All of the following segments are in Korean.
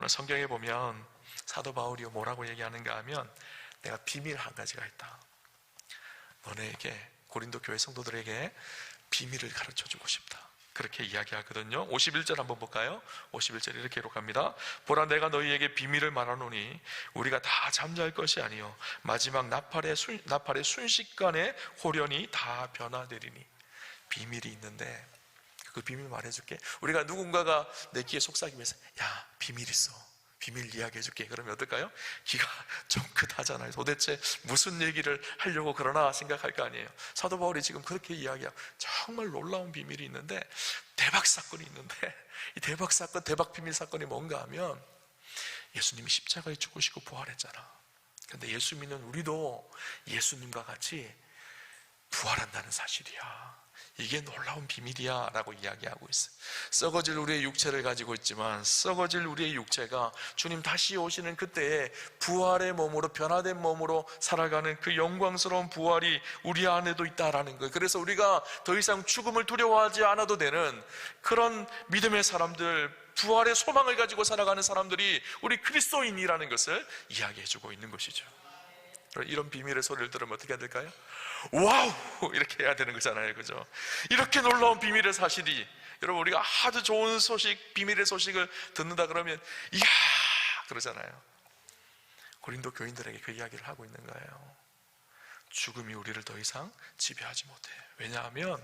성경에 보면 사도 바울이 뭐라고 얘기하는가 하면, 내가 비밀 한 가지가 있다. 너네에게, 고린도 교회 성도들에게 비밀을 가르쳐주고 싶다. 그렇게 이야기하거든요. 51절 한번 볼까요? 51절 이렇게 기록합니다. 보라, 내가 너희에게 비밀을 말하노니 우리가 다 잠잘 것이 아니요 마지막 나팔의 순식간에 호련히 다 변화되리니. 비밀이 있는데 그 비밀 말해줄게. 우리가 누군가가 내 귀에 속삭이면서, 야, 비밀 있어, 비밀 이야기해줄게. 그러면 어떨까요? 귀가 쫑긋하잖아요. 도대체 무슨 얘기를 하려고 그러나 생각할 거 아니에요. 사도 바울이 지금 그렇게 이야기하고, 정말 놀라운 비밀이 있는데, 대박 사건이 있는데, 이 대박 사건, 대박 비밀 사건이 뭔가 하면, 예수님이 십자가에 죽으시고 부활했잖아. 그런데 예수 믿는 우리도 예수님과 같이 부활한다는 사실이야. 이게 놀라운 비밀이야 라고 이야기하고 있어요. 썩어질 우리의 육체를 가지고 있지만, 썩어질 우리의 육체가 주님 다시 오시는 그때에 부활의 몸으로, 변화된 몸으로 살아가는 그 영광스러운 부활이 우리 안에도 있다라는 거예요. 그래서 우리가 더 이상 죽음을 두려워하지 않아도 되는 그런 믿음의 사람들, 부활의 소망을 가지고 살아가는 사람들이 우리 그리스도인이라는 것을 이야기해주고 있는 것이죠. 이런 비밀의 소리를 들으면 어떻게 해야 될까요? 와우! 이렇게 해야 되는 거잖아요. 그죠? 이렇게 놀라운 비밀의 사실이, 여러분, 우리가 아주 좋은 소식, 비밀의 소식을 듣는다 그러면 이야! 그러잖아요. 고린도 교인들에게 그 이야기를 하고 있는 거예요. 죽음이 우리를 더 이상 지배하지 못해. 왜냐하면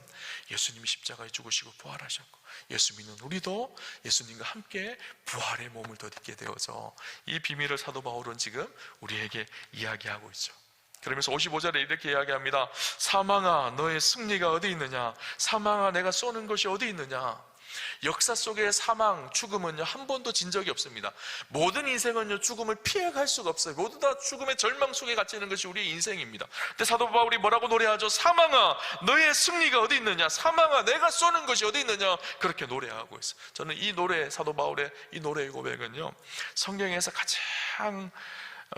예수님이 십자가에 죽으시고 부활하셨고, 예수 믿는 우리도 예수님과 함께 부활의 몸을 덧입게 되어서 이 비밀을 사도 바울은 지금 우리에게 이야기하고 있죠. 그러면서 55절에 이렇게 이야기합니다. 사망아, 너의 승리가 어디 있느냐? 사망아, 내가 쏘는 것이 어디 있느냐? 역사 속의 사망, 죽음은요, 한 번도 진 적이 없습니다. 모든 인생은요, 죽음을 피해갈 수가 없어요. 모두 다 죽음의 절망 속에 갇히는 것이 우리의 인생입니다. 근데 사도 바울이 뭐라고 노래하죠? 사망아, 너의 승리가 어디 있느냐? 사망아, 내가 쏘는 것이 어디 있느냐? 그렇게 노래하고 있어요. 저는 이 노래, 사도 바울의 이 노래의 고백은요, 성경에서 가장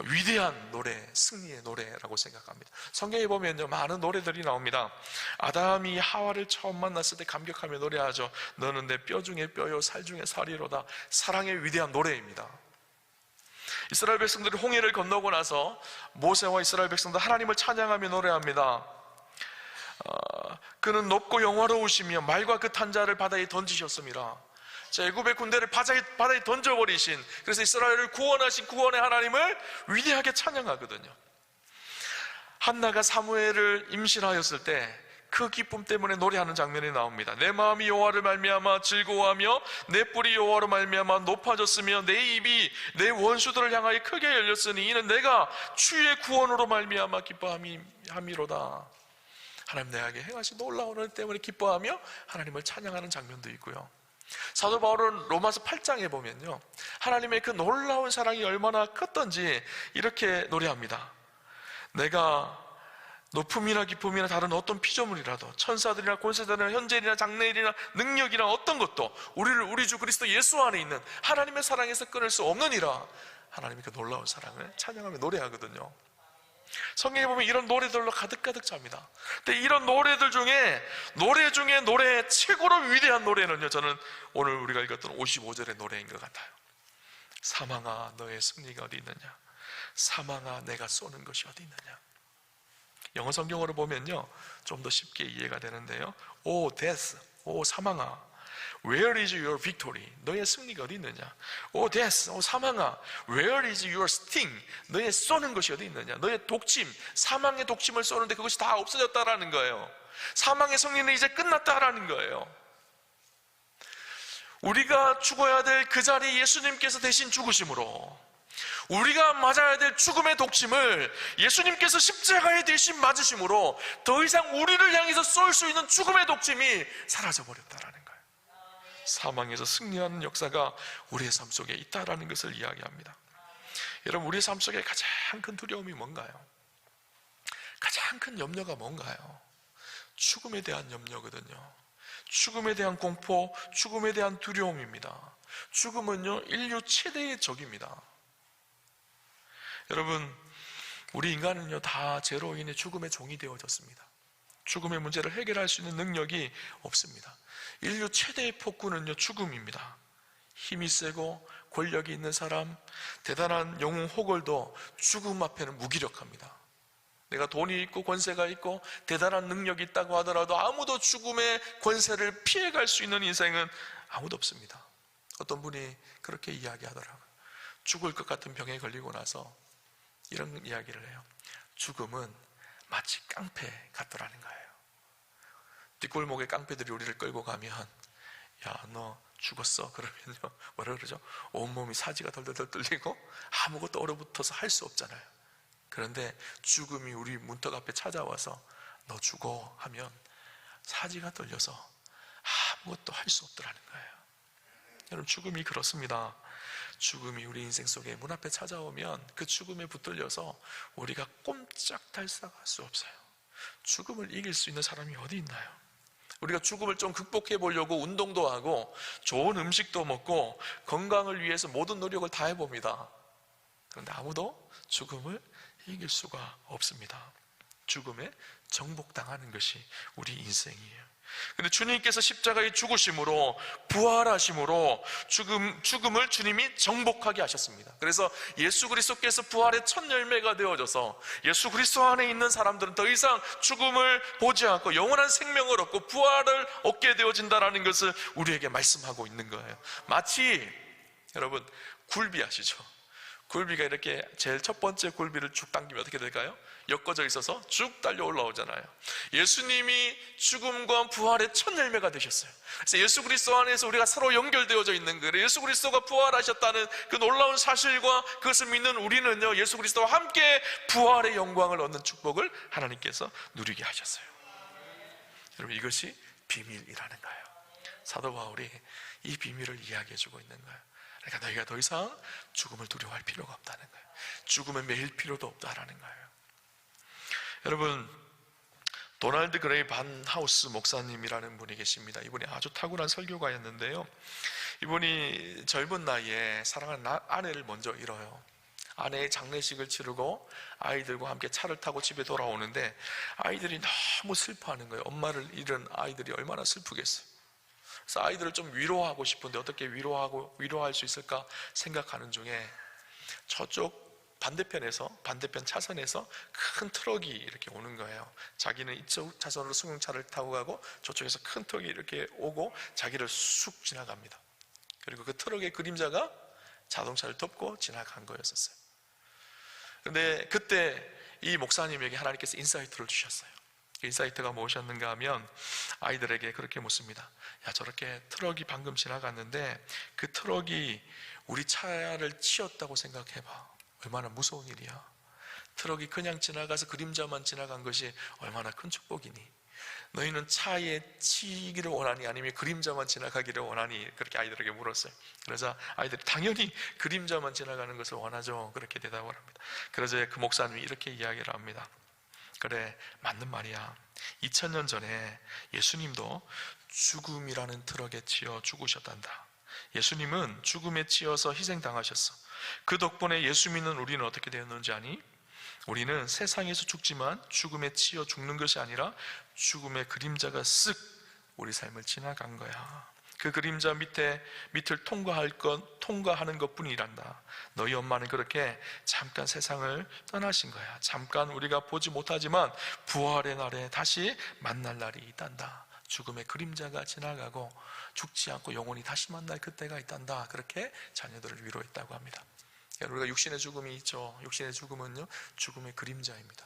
위대한 노래, 승리의 노래라고 생각합니다. 성경에 보면요, 많은 노래들이 나옵니다. 아담이 하와를 처음 만났을 때 감격하며 노래하죠. 너는 내 뼈 중에 뼈요 살 중에 살이로다. 사랑의 위대한 노래입니다. 이스라엘 백성들이 홍해를 건너고 나서 모세와 이스라엘 백성들 하나님을 찬양하며 노래합니다. 그는 높고 영화로우시며 말과 그 탄 자를 바다에 던지셨습니다. 애굽의 군대를 바다에 던져버리신, 그래서 이스라엘을 구원하신 구원의 하나님을 위대하게 찬양하거든요. 한나가 사무엘을 임신하였을 때 그 기쁨 때문에 노래하는 장면이 나옵니다. 내 마음이 여호와를 말미암아 즐거워하며 내 뿔이 여호와로 말미암아 높아졌으며 내 입이 내 원수들을 향하여 크게 열렸으니 이는 내가 주의 구원으로 말미암아 기뻐함이로다. 하나님 내게 행하신 놀라운 은 때문에 기뻐하며 하나님을 찬양하는 장면도 있고요. 사도 바울은 로마서 8장에 보면요, 하나님의 그 놀라운 사랑이 얼마나 컸던지 이렇게 노래합니다. 내가 높음이나 기쁨이나 다른 어떤 피조물이라도, 천사들이나 권세자들이나 현재일이나 장래일이나 능력이나 어떤 것도 우리 주 그리스도 예수 안에 있는 하나님의 사랑에서 끊을 수 없느니라. 하나님의 그 놀라운 사랑을 찬양하며 노래하거든요. 성경에 보면 이런 노래들로 가득가득 찹니다. 근데 이런 노래들 중에 노래 최고로 위대한 노래는요, 저는 오늘 우리가 읽었던 55절의 노래인 것 같아요. 사망아, 너의 승리가 어디 있느냐? 사망아, 내가 쏘는 것이 어디 있느냐? 영어 성경으로 보면요, 좀 더 쉽게 이해가 되는데요. O death, O 사망아, Where is your victory? 너의 승리가 어디 있느냐? O death, O 사망아, Where is your sting? 너의 쏘는 것이 어디 있느냐? 너의 독침, 사망의 독침을 쏘는데 그것이 다 없어졌다라는 거예요. 사망의 승리는 이제 끝났다라는 거예요. 우리가 죽어야 될 그 자리에 예수님께서 대신 죽으심으로, 우리가 맞아야 될 죽음의 독침을 예수님께서 십자가에 대신 맞으심으로 더 이상 우리를 향해서 쏠 수 있는 죽음의 독침이 사라져버렸다라는 거예요. 사망에서 승리하는 역사가 우리의 삶 속에 있다라는 것을 이야기합니다. 여러분, 우리의 삶 속에 가장 큰 두려움이 뭔가요? 가장 큰 염려가 뭔가요? 죽음에 대한 염려거든요. 죽음에 대한 공포, 죽음에 대한 두려움입니다. 죽음은요, 인류 최대의 적입니다. 여러분, 우리 인간은요, 다 죄로 인해 죽음의 종이 되어졌습니다. 죽음의 문제를 해결할 수 있는 능력이 없습니다. 인류 최대의 폭군은요, 죽음입니다. 힘이 세고 권력이 있는 사람, 대단한 영웅 호걸도 죽음 앞에는 무기력합니다. 내가 돈이 있고 권세가 있고 대단한 능력이 있다고 하더라도 아무도 죽음의 권세를 피해갈 수 있는 인생은 아무도 없습니다. 어떤 분이 그렇게 이야기하더라고요. 죽을 것 같은 병에 걸리고 나서 이런 이야기를 해요. 죽음은 마치 깡패 같더라는 거예요. 뒷골목에 깡패들이 우리를 끌고 가면, 야, 너 죽었어? 그러면요, 뭐라 그러죠? 온몸이 사지가 덜덜덜 떨리고 아무것도 얼어붙어서 할 수 없잖아요. 그런데 죽음이 우리 문턱 앞에 찾아와서 너 죽어 하면 사지가 떨려서 아무것도 할 수 없더라는 거예요. 여러분, 죽음이 그렇습니다. 죽음이 우리 인생 속에 문 앞에 찾아오면 그 죽음에 붙들려서 우리가 꼼짝달싹할 수 없어요. 죽음을 이길 수 있는 사람이 어디 있나요? 우리가 죽음을 좀 극복해 보려고 운동도 하고 좋은 음식도 먹고 건강을 위해서 모든 노력을 다 해봅니다. 그런데 아무도 죽음을 이길 수가 없습니다. 죽음에 정복당하는 것이 우리 인생이에요. 근데 주님께서 십자가의 죽으심으로, 부활하심으로 죽음을 주님이 정복하게 하셨습니다. 그래서 예수 그리스도께서 부활의 첫 열매가 되어져서 예수 그리스도 안에 있는 사람들은 더 이상 죽음을 보지 않고 영원한 생명을 얻고 부활을 얻게 되어진다는 것을 우리에게 말씀하고 있는 거예요. 마치 여러분, 굴비 아시죠? 굴비가 이렇게 제일 첫 번째 굴비를 쭉 당기면 어떻게 될까요? 엮어져 있어서 쭉 달려 올라오잖아요. 예수님이 죽음과 부활의 첫 열매가 되셨어요. 그래서 예수 그리스도 안에서 우리가 서로 연결되어져 있는 거예요. 예수 그리스도가 부활하셨다는 그 놀라운 사실과 그것을 믿는 우리는요, 예수 그리스도와 함께 부활의 영광을 얻는 축복을 하나님께서 누리게 하셨어요. 여러분, 이것이 비밀이라는 거예요. 사도 바울이 이 비밀을 이야기해주고 있는 거예요. 그러니까 너희가 더 이상 죽음을 두려워할 필요가 없다는 거예요. 죽음에 매일 필요도 없다라는 거예요. 여러분, 도널드 그레이 반 하우스 목사님이라는 분이 계십니다. 이분이 아주 탁월한 설교가였는데요, 이분이 젊은 나이에 사랑하는 아내를 먼저 잃어요. 아내의 장례식을 치르고 아이들과 함께 차를 타고 집에 돌아오는데 아이들이 너무 슬퍼하는 거예요. 엄마를 잃은 아이들이 얼마나 슬프겠어요. 그래서 아이들을 좀 위로하고 싶은데 어떻게 위로할 수 있을까 생각하는 중에 저쪽 반대편 차선에서 큰 트럭이 이렇게 오는 거예요. 자기는 이쪽 차선으로 승용차를 타고 가고 저쪽에서 큰 트럭이 이렇게 오고 자기를 쑥 지나갑니다. 그리고 그 트럭의 그림자가 자동차를 덮고 지나간 거였었어요. 그런데 그때 이 목사님에게 하나님께서 인사이트를 주셨어요. 인사이트가 무엇이었는가 하면 아이들에게 그렇게 묻습니다. 야, 저렇게 트럭이 방금 지나갔는데 그 트럭이 우리 차를 치었다고 생각해봐. 얼마나 무서운 일이야. 트럭이 그냥 지나가서 그림자만 지나간 것이 얼마나 큰 축복이니. 너희는 차에 치기를 원하니 아니면 그림자만 지나가기를 원하니? 그렇게 아이들에게 물었어요. 그래서 아이들이 당연히 그림자만 지나가는 것을 원하죠. 그렇게 대답을 합니다. 그래서 그 목사님이 이렇게 이야기를 합니다. 그래, 맞는 말이야. 2000년 전에 예수님도 죽음이라는 트럭에 치여 죽으셨단다. 예수님은 죽음에 치여서 희생당하셨어. 그 덕분에 예수 믿는 우리는 어떻게 되었는지 아니? 우리는 세상에서 죽지만 죽음에 치여 죽는 것이 아니라 죽음의 그림자가 쓱 우리 삶을 지나간 거야. 그 그림자 밑을 통과하는 것뿐이란다. 너희 엄마는 그렇게 잠깐 세상을 떠나신 거야. 잠깐 우리가 보지 못하지만 부활의 날에 다시 만날 날이 있단다. 죽음의 그림자가 지나가고 죽지 않고 영원히 다시 만날 그때가 있단다. 그렇게 자녀들을 위로했다고 합니다. 우리가 육신의 죽음이 있죠. 육신의 죽음은요, 죽음의 그림자입니다.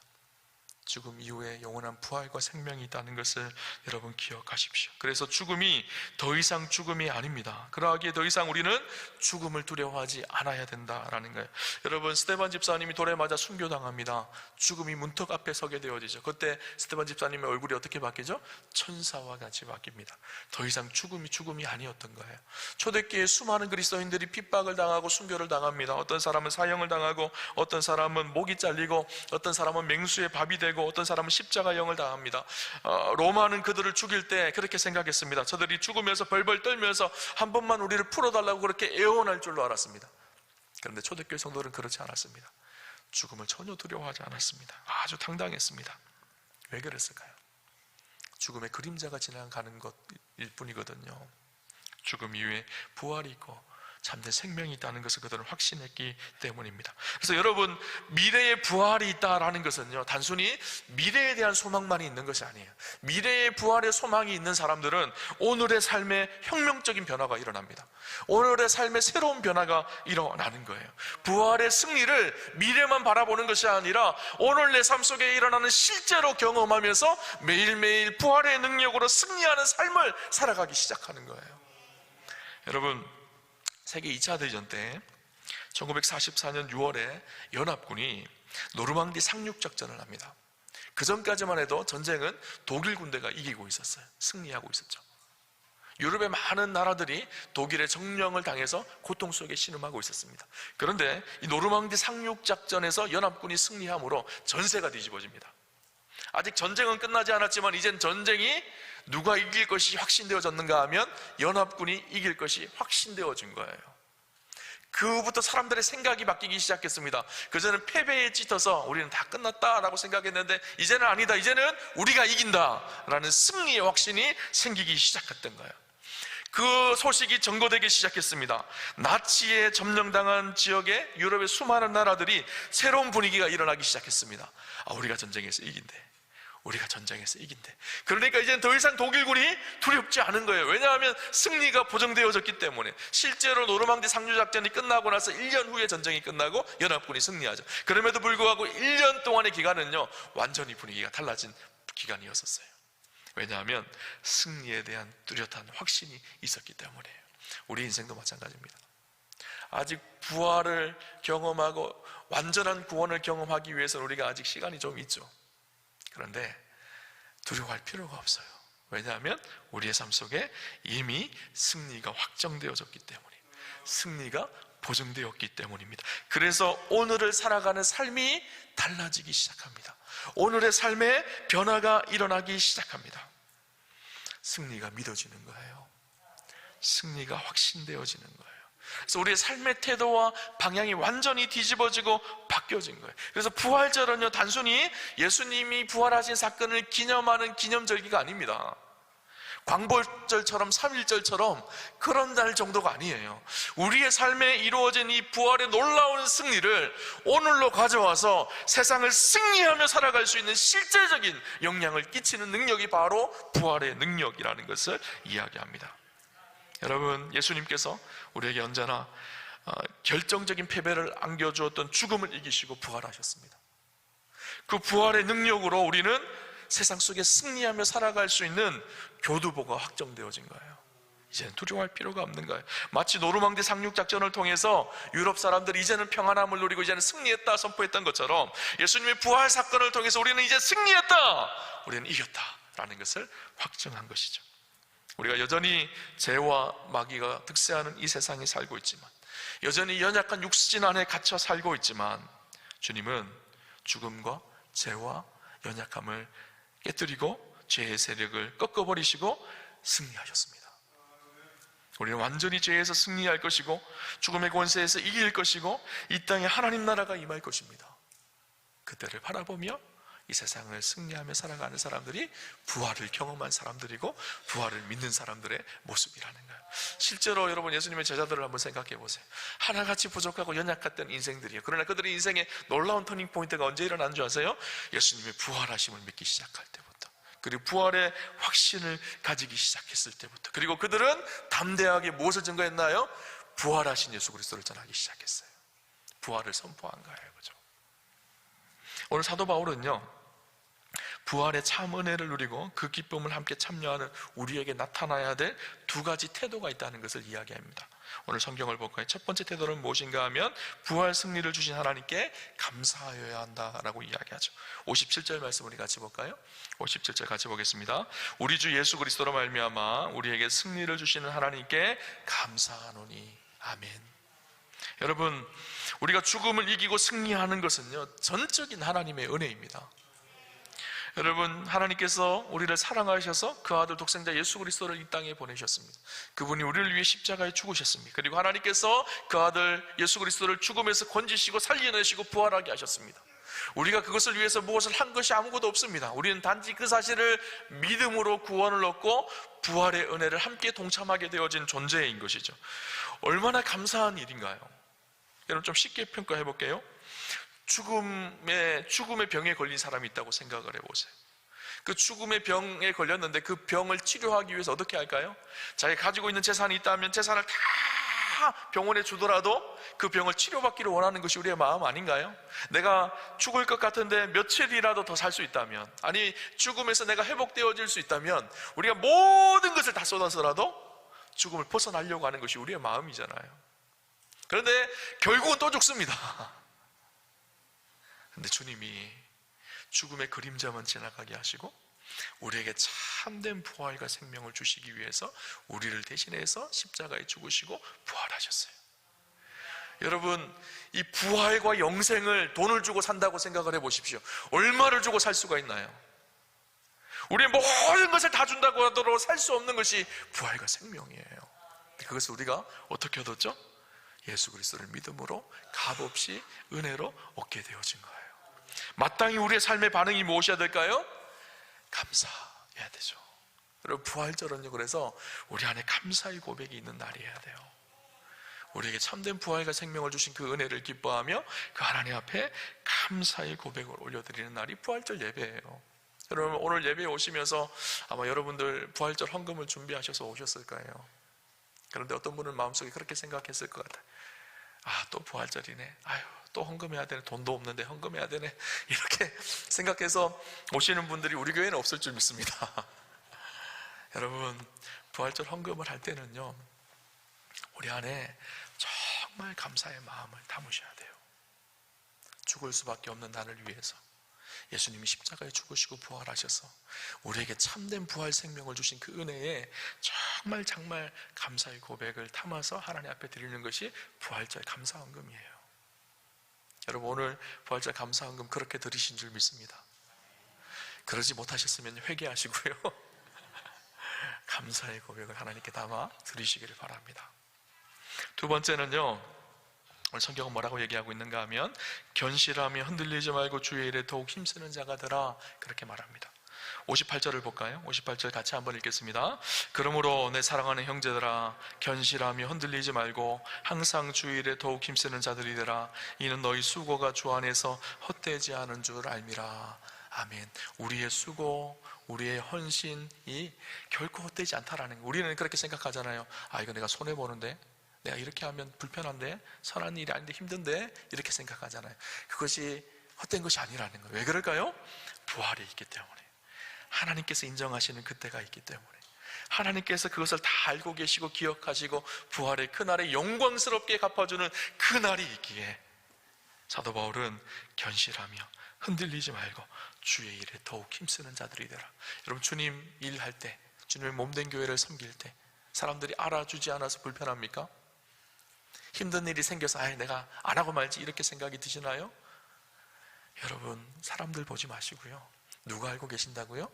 죽음 이후에 영원한 부활과 생명이 있다는 것을 여러분 기억하십시오. 그래서 죽음이 더 이상 죽음이 아닙니다. 그러하기에 더 이상 우리는 죽음을 두려워하지 않아야 된다라는 거예요. 여러분, 스데반 집사님이 돌에 맞아 순교당합니다. 죽음이 문턱 앞에 서게 되어지죠. 그때 스데반 집사님의 얼굴이 어떻게 바뀌죠? 천사와 같이 바뀝니다. 더 이상 죽음이 아니었던 거예요. 초대교회 수많은 그리스도인들이 핍박을 당하고 순교를 당합니다. 어떤 사람은 사형을 당하고, 어떤 사람은 목이 잘리고, 어떤 사람은 맹수의 밥이 되고, 어떤 사람은 십자가형을 당합니다. 로마는 그들을 죽일 때 그렇게 생각했습니다. 저들이 죽으면서 벌벌 떨면서 한 번만 우리를 풀어달라고 그렇게 애원할 줄로 알았습니다. 그런데 초대교회 성도들은 그렇지 않았습니다. 죽음을 전혀 두려워하지 않았습니다. 아주 당당했습니다. 왜 그랬을까요? 죽음의 그림자가 지나가는 것일 뿐이거든요. 죽음 이후에 부활이 있고 참된 생명이 있다는 것을 그들은 확신했기 때문입니다. 그래서 여러분, 미래에 부활이 있다라는 것은요, 단순히 미래에 대한 소망만이 있는 것이 아니에요. 미래의 부활의 소망이 있는 사람들은 오늘의 삶에 혁명적인 변화가 일어납니다. 오늘의 삶에 새로운 변화가 일어나는 거예요. 부활의 승리를 미래만 바라보는 것이 아니라 오늘 내 삶 속에 일어나는 실제로 경험하면서 매일매일 부활의 능력으로 승리하는 삶을 살아가기 시작하는 거예요. 여러분, 세계 2차 대전 때 1944년 6월에 연합군이 노르망디 상륙작전을 합니다. 그 전까지만 해도 전쟁은 독일 군대가 이기고 있었어요. 승리하고 있었죠. 유럽의 많은 나라들이 독일의 정령을 당해서 고통 속에 신음하고 있었습니다. 그런데 이 노르망디 상륙작전에서 연합군이 승리함으로 전세가 뒤집어집니다. 아직 전쟁은 끝나지 않았지만 이젠 전쟁이 누가 이길 것이 확신되어졌는가 하면 연합군이 이길 것이 확신되어진 거예요. 그 후부터 사람들의 생각이 바뀌기 시작했습니다. 그전에는 패배에 찌터서 우리는 다 끝났다라고 생각했는데 이제는 아니다, 이제는 우리가 이긴다라는 승리의 확신이 생기기 시작했던 거예요. 그 소식이 전거되기 시작했습니다. 나치에 점령당한 지역의 유럽의 수많은 나라들이 새로운 분위기가 일어나기 시작했습니다. 우리가 전쟁에서 이긴대, 우리가 전쟁에서 이긴대. 그러니까 이제는 더 이상 독일군이 두렵지 않은 거예요. 왜냐하면 승리가 보정되어졌기 때문에. 실제로 노르망디 상륙작전이 끝나고 나서 1년 후에 전쟁이 끝나고 연합군이 승리하죠. 그럼에도 불구하고 1년 동안의 기간은요, 완전히 분위기가 달라진 기간이었었어요. 왜냐하면 승리에 대한 뚜렷한 확신이 있었기 때문이에요. 우리 인생도 마찬가지입니다. 아직 부활을 경험하고 완전한 구원을 경험하기 위해서는 우리가 아직 시간이 좀 있죠. 그런데 두려워할 필요가 없어요. 왜냐하면 우리의 삶 속에 이미 승리가 확정되어졌기 때문에, 승리가 보증되었기 때문입니다. 그래서 오늘을 살아가는 삶이 달라지기 시작합니다. 오늘의 삶에 변화가 일어나기 시작합니다. 승리가 믿어지는 거예요. 승리가 확신되어지는 거예요. 그래서 우리의 삶의 태도와 방향이 완전히 뒤집어지고 바뀌어진 거예요. 그래서 부활절은요, 단순히 예수님이 부활하신 사건을 기념하는 기념절기가 아닙니다. 광복절처럼 3.1절처럼 그런 날 정도가 아니에요. 우리의 삶에 이루어진 이 부활의 놀라운 승리를 오늘로 가져와서 세상을 승리하며 살아갈 수 있는 실제적인 영향을 끼치는 능력이 바로 부활의 능력이라는 것을 이야기합니다. 여러분, 예수님께서 우리에게 언제나 결정적인 패배를 안겨주었던 죽음을 이기시고 부활하셨습니다. 그 부활의 능력으로 우리는 세상 속에 승리하며 살아갈 수 있는 교두보가 확정되어진 거예요. 이제는 두려워할 필요가 없는 거예요. 마치 노르망디 상륙작전을 통해서 유럽 사람들이 이제는 평안함을 누리고 이제는 승리했다 선포했던 것처럼 예수님의 부활 사건을 통해서 우리는 이제 승리했다, 우리는 이겼다라는 것을 확정한 것이죠. 우리가 여전히 죄와 마귀가 득세하는 이 세상에 살고 있지만, 여전히 연약한 육신 안에 갇혀 살고 있지만, 주님은 죽음과 죄와 연약함을 깨뜨리고 죄의 세력을 꺾어버리시고 승리하셨습니다. 우리는 완전히 죄에서 승리할 것이고 죽음의 권세에서 이길 것이고 이 땅에 하나님 나라가 임할 것입니다. 그때를 바라보며 이 세상을 승리하며 살아가는 사람들이 부활을 경험한 사람들이고 부활을 믿는 사람들의 모습이라는 거예요. 실제로 여러분, 예수님의 제자들을 한번 생각해 보세요. 하나같이 부족하고 연약했던 인생들이에요. 그러나 그들의 인생에 놀라운 터닝 포인트가 언제 일어난 줄 아세요? 예수님의 부활하심을 믿기 시작할 때부터, 그리고 부활의 확신을 가지기 시작했을 때부터, 그리고 그들은 담대하게 무엇을 증거했나요? 부활하신 예수 그리스도를 전하기 시작했어요. 부활을 선포한 거예요. 그죠? 오늘 사도 바울은요, 부활의 참 은혜를 누리고 그 기쁨을 함께 참여하는 우리에게 나타나야 될 두 가지 태도가 있다는 것을 이야기합니다. 오늘 성경을 볼까요? 첫 번째 태도는 무엇인가 하면 부활 승리를 주신 하나님께 감사하여야 한다라고 이야기하죠. 57절 말씀 우리 같이 볼까요? 57절 같이 보겠습니다. 우리 주 예수 그리스도로 말미암아 우리에게 승리를 주시는 하나님께 감사하노니 아멘. 여러분, 우리가 죽음을 이기고 승리하는 것은요, 전적인 하나님의 은혜입니다. 여러분, 하나님께서 우리를 사랑하셔서 그 아들 독생자 예수 그리스도를 이 땅에 보내셨습니다. 그분이 우리를 위해 십자가에 죽으셨습니다. 그리고 하나님께서 그 아들 예수 그리스도를 죽음에서 건지시고 살려내시고 부활하게 하셨습니다. 우리가 그것을 위해서 무엇을 한 것이 아무것도 없습니다. 우리는 단지 그 사실을 믿음으로 구원을 얻고 부활의 은혜를 함께 동참하게 되어진 존재인 것이죠. 얼마나 감사한 일인가요? 여러분 좀 쉽게 평가해 볼게요. 죽음의 병에 걸린 사람이 있다고 생각을 해보세요. 그 죽음의 병에 걸렸는데 그 병을 치료하기 위해서 어떻게 할까요? 자기가 가지고 있는 재산이 있다면 재산을 다 병원에 주더라도 그 병을 치료받기를 원하는 것이 우리의 마음 아닌가요? 내가 죽을 것 같은데 며칠이라도 더 살 수 있다면, 아니 죽음에서 내가 회복되어질 수 있다면 우리가 모든 것을 다 쏟아서라도 죽음을 벗어나려고 하는 것이 우리의 마음이잖아요. 그런데 결국은 또 죽습니다. 그런데 주님이 죽음의 그림자만 지나가게 하시고 우리에게 참된 부활과 생명을 주시기 위해서 우리를 대신해서 십자가에 죽으시고 부활하셨어요. 여러분, 이 부활과 영생을 돈을 주고 산다고 생각을 해보십시오. 얼마를 주고 살 수가 있나요? 우리의 모든 것을 다 준다고 하더라도 살 수 없는 것이 부활과 생명이에요. 그것을 우리가 어떻게 얻었죠? 예수 그리스도를 믿음으로 값없이 은혜로 얻게 되어진 거예요. 마땅히 우리의 삶의 반응이 무엇이어야 될까요? 감사해야 되죠. 여러분, 부활절은요, 그래서 우리 안에 감사의 고백이 있는 날이어야 돼요. 우리에게 참된 부활과 생명을 주신 그 은혜를 기뻐하며 그 하나님 앞에 감사의 고백을 올려드리는 날이 부활절 예배예요. 여러분, 오늘 예배에 오시면서 아마 여러분들 부활절 헌금을 준비하셔서 오셨을 거예요. 그런데 어떤 분은 마음속에 그렇게 생각했을 것 같아요. 또 부활절이네. 또 헌금해야 되네. 돈도 없는데 헌금해야 되네. 이렇게 생각해서 오시는 분들이 우리 교회는 없을 줄 믿습니다. 여러분, 부활절 헌금을 할 때는요, 우리 안에 정말 감사의 마음을 담으셔야 돼요. 죽을 수밖에 없는 나를 위해서 예수님이 십자가에 죽으시고 부활하셔서 우리에게 참된 부활 생명을 주신 그 은혜에 정말 감사의 고백을 담아서 하나님 앞에 드리는 것이 부활절 감사헌금이에요. 여러분, 오늘 부활절 감사헌금 그렇게 드리신 줄 믿습니다. 그러지 못하셨으면 회개하시고요, 감사의 고백을 하나님께 담아 드리시기를 바랍니다. 두 번째는요, 오늘 성경은 뭐라고 얘기하고 있는가 하면 견실하며 흔들리지 말고 주의 일에 더욱 힘쓰는 자가 되라, 그렇게 말합니다. 58절을 볼까요? 58절 같이 한번 읽겠습니다. 그러므로 내 사랑하는 형제들아, 견실하며 흔들리지 말고 항상 주의 일에 더욱 힘쓰는 자들이 되라. 이는 너희 수고가 주 안에서 헛되지 않은 줄 알미라. 아멘. 우리의 수고, 우리의 헌신이 결코 헛되지 않다라는 거. 우리는 그렇게 생각하잖아요. 이거 내가 손해보는데, 내가 이렇게 하면 불편한데, 선한 일이 아닌데 힘든데, 이렇게 생각하잖아요. 그것이 헛된 것이 아니라는 거예요. 왜 그럴까요? 부활이 있기 때문에, 하나님께서 인정하시는 그때가 있기 때문에, 하나님께서 그것을 다 알고 계시고 기억하시고 부활의 그날에 영광스럽게 갚아주는 그날이 있기에 사도 바울은 견실하며 흔들리지 말고 주의 일에 더욱 힘쓰는 자들이 되라. 여러분, 주님 일할 때, 주님의 몸된 교회를 섬길 때 사람들이 알아주지 않아서 불편합니까? 힘든 일이 생겨서 내가 안 하고 말지 이렇게 생각이 드시나요? 여러분, 사람들 보지 마시고요, 누가 알고 계신다고요?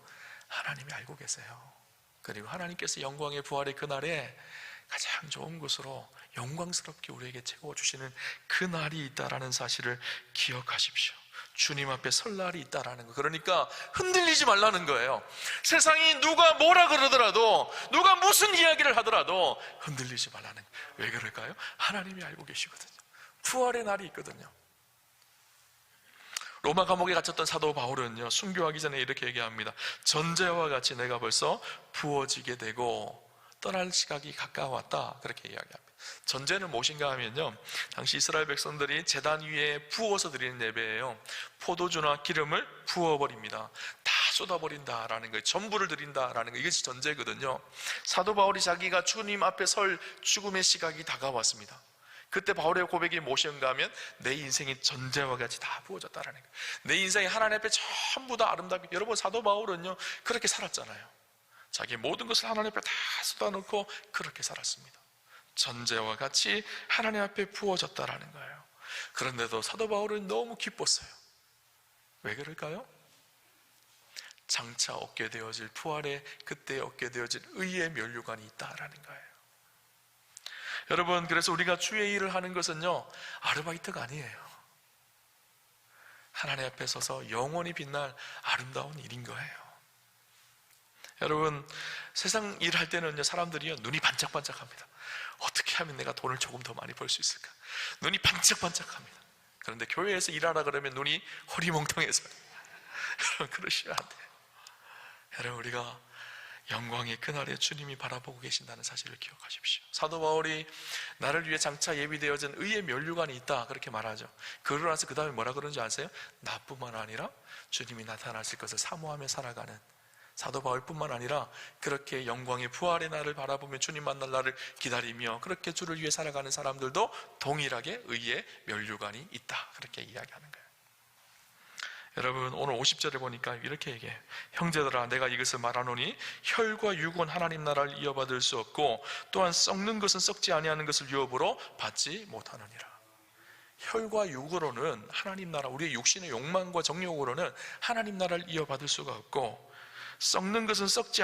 하나님이 알고 계세요. 그리고 하나님께서 영광의 부활의 그날에 가장 좋은 것으로 영광스럽게 우리에게 채워주시는 그날이 있다라는 사실을 기억하십시오. 주님 앞에 설 날이 있다라는 거. 그러니까 흔들리지 말라는 거예요. 세상이 누가 뭐라 그러더라도, 누가 무슨 이야기를 하더라도 흔들리지 말라는 거예요. 왜 그럴까요? 하나님이 알고 계시거든요. 부활의 날이 있거든요. 로마 감옥에 갇혔던 사도 바울은요, 순교하기 전에 이렇게 얘기합니다. 전제와 같이 내가 벌써 부어지게 되고 떠날 시각이 가까웠다, 그렇게 이야기합니다. 전제는 무엇인가 하면요, 당시 이스라엘 백성들이 제단 위에 부어서 드리는 예배예요. 포도주나 기름을 부어버립니다. 다 쏟아버린다라는 거예요. 전부를 드린다라는 거예요. 이것이 전제거든요. 사도 바울이 자기가 주님 앞에 설 죽음의 시각이 다가왔습니다. 그때 바울의 고백이 무엇인가 하면 내 인생이 전제와 같이 다 부어졌다라는 거예요. 내 인생이 하나님 앞에 전부 다 아름답게. 여러분, 사도 바울은요 그렇게 살았잖아요. 자기 모든 것을 하나님 앞에 다 쏟아놓고 그렇게 살았습니다. 전제와 같이 하나님 앞에 부어졌다라는 거예요. 그런데도 사도 바울은 너무 기뻤어요. 왜 그럴까요? 장차 얻게 되어질 부활에, 그때 얻게 되어질 의의 면류관이 있다라는 거예요. 여러분, 그래서 우리가 주의 일을 하는 것은요, 아르바이트가 아니에요. 하나님 앞에 서서 영원히 빛날 아름다운 일인 거예요. 여러분, 세상 일할 때는요, 사람들이요, 눈이 반짝반짝합니다. 어떻게 하면 내가 돈을 조금 더 많이 벌 수 있을까? 눈이 반짝반짝합니다. 그런데 교회에서 일하라 그러면 눈이 허리멍텅해서 여러분, 그러시면 안 돼요. 여러분, 우리가 영광의 그날에 주님이 바라보고 계신다는 사실을 기억하십시오. 사도 바울이 나를 위해 장차 예비되어진 의의 면류관이 있다, 그렇게 말하죠. 그러고 나서 그 다음에 뭐라 그러는지 아세요? 나뿐만 아니라 주님이 나타나실 것을 사모하며 살아가는, 사도 바울뿐만 아니라 그렇게 영광의 부활의 날을 바라보며 주님 만날 날을 기다리며 그렇게 주를 위해 살아가는 사람들도 동일하게 의의 면류관이 있다, 그렇게 이야기하는 거예요. 여러분, 오늘 50절에 보니까 이렇게 얘기해요. 형제들아, 내가 이것을 말하노니 혈과 육은 하나님 나라를 이어받을 수 없고 또한 썩는 것은 썩지 아니하는 것을 유업으로 받지 못하느니라. 혈과 육으로는 하나님 나라, 우리의 육신의 욕망과 정욕으로는 하나님 나라를 이어받을 수가 없고, 썩는 것은 썩지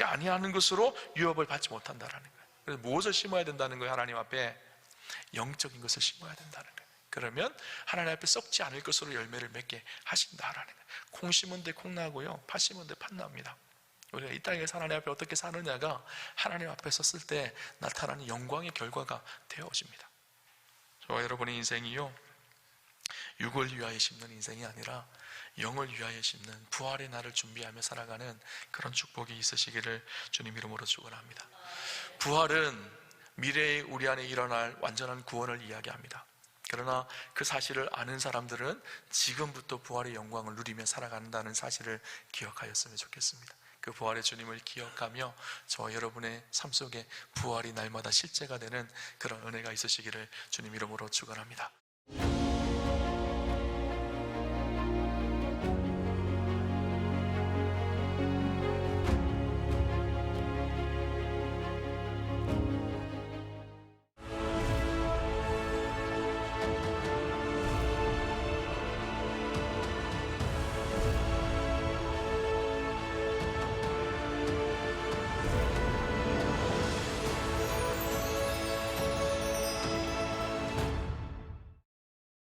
아니하는 것으로 유업을 받지 못한다라는 거예요. 그래서 무엇을 심어야 된다는 거예요? 하나님 앞에 영적인 것을 심어야 된다는 거예요. 그러면 하나님 앞에 썩지 않을 것으로 열매를 맺게 하신다라는 거예요. 콩 심은 데 콩 나고요, 팥 심은 데 팥 납니다. 우리가 이 땅에서 하나님 앞에 어떻게 사느냐가 하나님 앞에 섰을 때 나타나는 영광의 결과가 되어집니다. 저와 여러분의 인생이요, 육을 위하여 심는 인생이 아니라 영을 위하여 심는 부활의 날을 준비하며 살아가는 그런 축복이 있으시기를 주님 이름으로 축원합니다. 부활은 미래에 우리 안에 일어날 완전한 구원을 이야기합니다. 그러나 그 사실을 아는 사람들은 지금부터 부활의 영광을 누리며 살아간다는 사실을 기억하였으면 좋겠습니다. 그 부활의 주님을 기억하며 저와 여러분의 삶 속에 부활이 날마다 실제가 되는 그런 은혜가 있으시기를 주님 이름으로 축원합니다.